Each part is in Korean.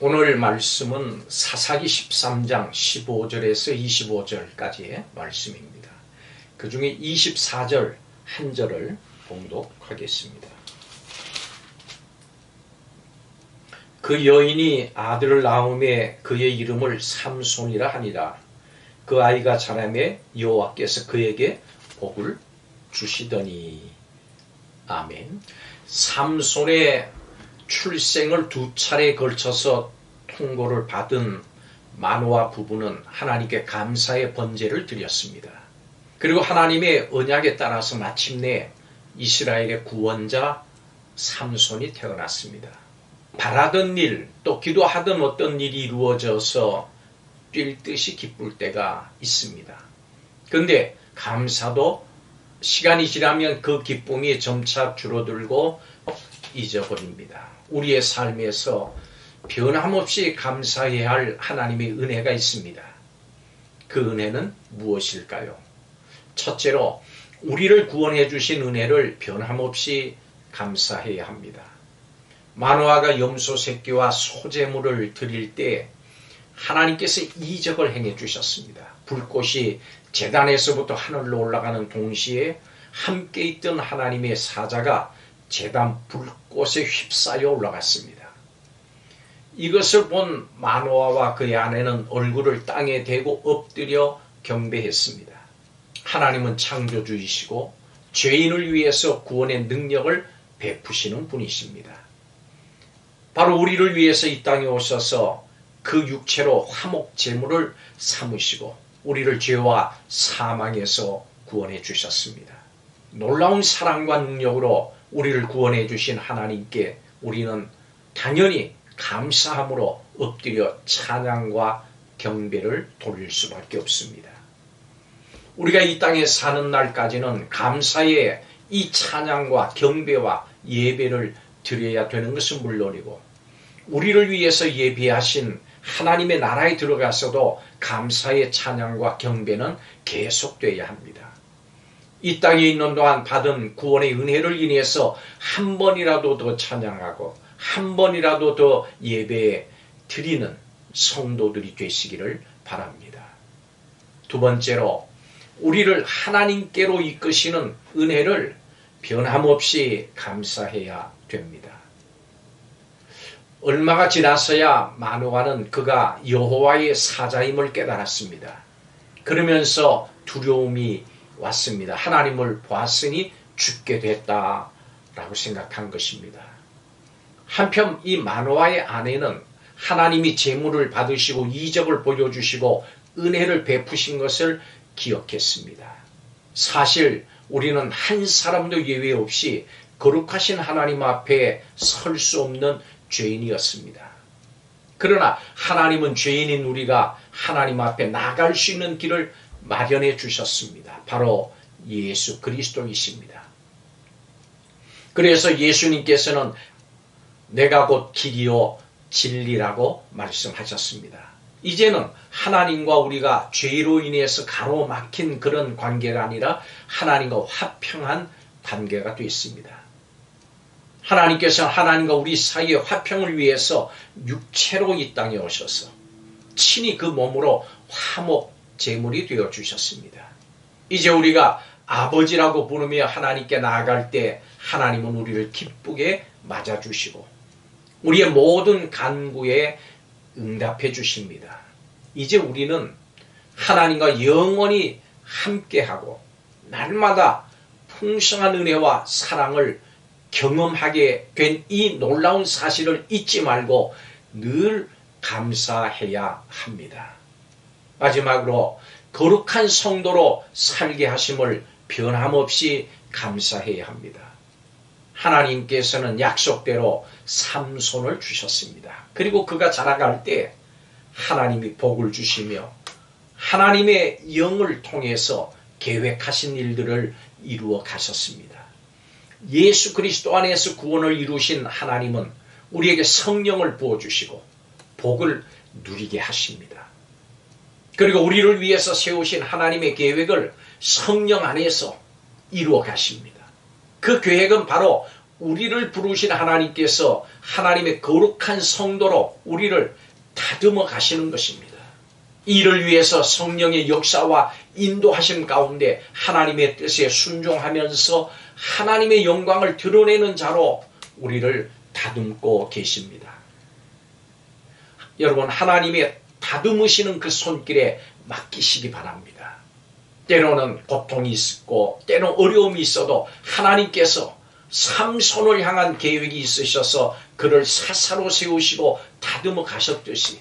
오늘 말씀은 사사기 13장 15절에서 25절까지의 말씀입니다. 그 중에 24절 한 절을 봉독하겠습니다. 그 여인이 아들을 낳음에 그의 이름을 삼손이라 하니라. 그 아이가 자라매 여호와께서 그에게 복을 주시더니. 아멘. 삼손의 출생을 두 차례에 걸쳐서 통고를 받은 마노아 부부는 하나님께 감사의 번제를 드렸습니다. 그리고 하나님의 언약에 따라서 마침내 이스라엘의 구원자 삼손이 태어났습니다. 바라던 일, 또 기도하던 어떤 일이 이루어져서 뛸 듯이 기쁠 때가 있습니다. 그런데 감사도 시간이 지나면 그 기쁨이 점차 줄어들고 잊어버립니다. 우리의 삶에서 변함없이 감사해야 할 하나님의 은혜가 있습니다. 그 은혜는 무엇일까요? 첫째로 우리를 구원해 주신 은혜를 변함없이 감사해야 합니다. 마노아가 염소 새끼와 소제물을 드릴 때 하나님께서 이적을 행해 주셨습니다. 불꽃이 제단에서부터 하늘로 올라가는 동시에 함께 있던 하나님의 사자가 제단 불꽃에 휩싸여 올라갔습니다. 이것을 본 마노아와 그의 아내는 얼굴을 땅에 대고 엎드려 경배했습니다. 하나님은 창조주이시고 죄인을 위해서 구원의 능력을 베푸시는 분이십니다. 바로 우리를 위해서 이 땅에 오셔서 그 육체로 화목 제물을 삼으시고 우리를 죄와 사망에서 구원해 주셨습니다. 놀라운 사랑과 능력으로 우리를 구원해 주신 하나님께 우리는 당연히 감사함으로 엎드려 찬양과 경배를 돌릴 수밖에 없습니다. 우리가 이 땅에 사는 날까지는 감사의 이 찬양과 경배와 예배를 드려야 되는 것은 물론이고 우리를 위해서 예비하신 하나님의 나라에 들어가서도 감사의 찬양과 경배는 계속돼야 합니다. 이 땅에 있는 동안 받은 구원의 은혜를 인해서 한 번이라도 더 찬양하고 한 번이라도 더 예배 드리는 성도들이 되시기를 바랍니다. 두 번째로 우리를 하나님께로 이끄시는 은혜를 변함없이 감사해야 됩니다. 얼마가 지나서야 마노아는 그가 여호와의 사자임을 깨달았습니다. 그러면서 두려움이 왔습니다. 하나님을 보았으니 죽게 됐다라고 생각한 것입니다. 한편 이 마노아의 아내는 하나님이 제물을 받으시고 이적을 보여주시고 은혜를 베푸신 것을 기억했습니다. 사실 우리는 한 사람도 예외 없이 거룩하신 하나님 앞에 설 수 없는 죄인이었습니다. 그러나 하나님은 죄인인 우리가 하나님 앞에 나갈 수 있는 길을 마련해 주셨습니다. 바로 예수 그리스도이십니다. 그래서 예수님께서는 내가 곧 길이요 진리라고 말씀하셨습니다. 이제는 하나님과 우리가 죄로 인해서 가로막힌 그런 관계가 아니라 하나님과 화평한 관계가 되었습니다. 하나님께서는 하나님과 우리 사이의 화평을 위해서 육체로 이 땅에 오셔서 친히 그 몸으로 화목 제물이 되어 주셨습니다. 이제 우리가 아버지라고 부르며 하나님께 나아갈 때 하나님은 우리를 기쁘게 맞아주시고 우리의 모든 간구에 응답해 주십니다. 이제 우리는 하나님과 영원히 함께하고 날마다 풍성한 은혜와 사랑을 경험하게 된 이 놀라운 사실을 잊지 말고 늘 감사해야 합니다. 마지막으로 거룩한 성도로 살게 하심을 변함없이 감사해야 합니다. 하나님께서는 약속대로 삼손을 주셨습니다. 그리고 그가 자라갈 때 하나님이 복을 주시며 하나님의 영을 통해서 계획하신 일들을 이루어 가셨습니다. 예수 그리스도 안에서 구원을 이루신 하나님은 우리에게 성령을 부어주시고 복을 누리게 하십니다. 그리고 우리를 위해서 세우신 하나님의 계획을 성령 안에서 이루어 가십니다. 그 계획은 바로 우리를 부르신 하나님께서 하나님의 거룩한 성도로 우리를 다듬어 가시는 것입니다. 이를 위해서 성령의 역사와 인도하심 가운데 하나님의 뜻에 순종하면서 하나님의 영광을 드러내는 자로 우리를 다듬고 계십니다. 여러분, 하나님의 다듬으시는 그 손길에 맡기시기 바랍니다. 때로는 고통이 있고 때로는 어려움이 있어도 하나님께서 삼손을 향한 계획이 있으셔서 그를 사사로 세우시고 다듬어 가셨듯이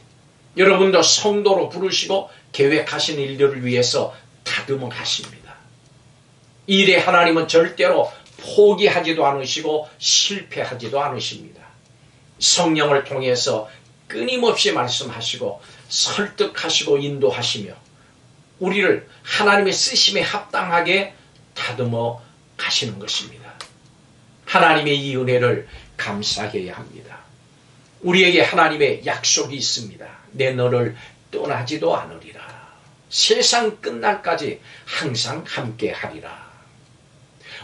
여러분도 성도로 부르시고 계획하신 일들을 위해서 다듬어 가십니다. 일에 하나님은 절대로 포기하지도 않으시고 실패하지도 않으십니다. 성령을 통해서 끊임없이 말씀하시고 설득하시고 인도하시며 우리를 하나님의 쓰심에 합당하게 다듬어 가시는 것입니다. 하나님의 이 은혜를 감사해야 합니다. 우리에게 하나님의 약속이 있습니다. 내 너를 떠나지도 않으리라. 세상 끝날까지 항상 함께하리라.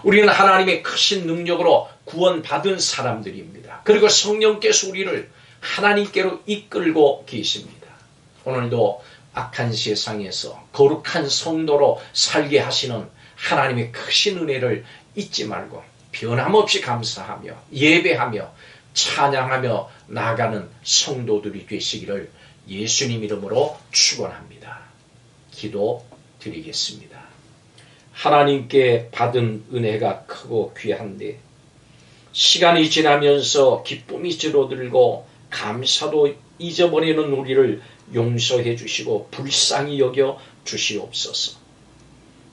우리는 하나님의 크신 능력으로 구원받은 사람들입니다. 그리고 성령께서 우리를 하나님께로 이끌고 계십니다. 오늘도 악한 세상에서 거룩한 성도로 살게 하시는 하나님의 크신 은혜를 잊지 말고 변함없이 감사하며 예배하며 찬양하며 나아가는 성도들이 되시기를 예수님 이름으로 축원합니다. 기도드리겠습니다. 하나님께 받은 은혜가 크고 귀한데 시간이 지나면서 기쁨이 줄어들고 감사도 잊어버리는 우리를 용서해 주시고 불쌍히 여겨 주시옵소서.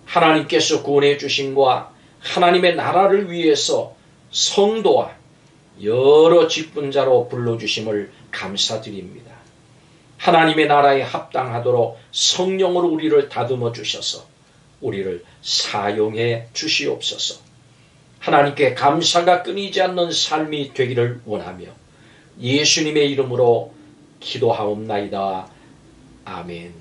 하나님께서 구원해 주심과 하나님의 나라를 위해서 성도와 여러 직분자로 불러주심을 감사드립니다. 하나님의 나라에 합당하도록 성령으로 우리를 다듬어 주셔서 우리를 사용해 주시옵소서. 하나님께 감사가 끊이지 않는 삶이 되기를 원하며 예수님의 이름으로 기도하옵나이다. 아멘.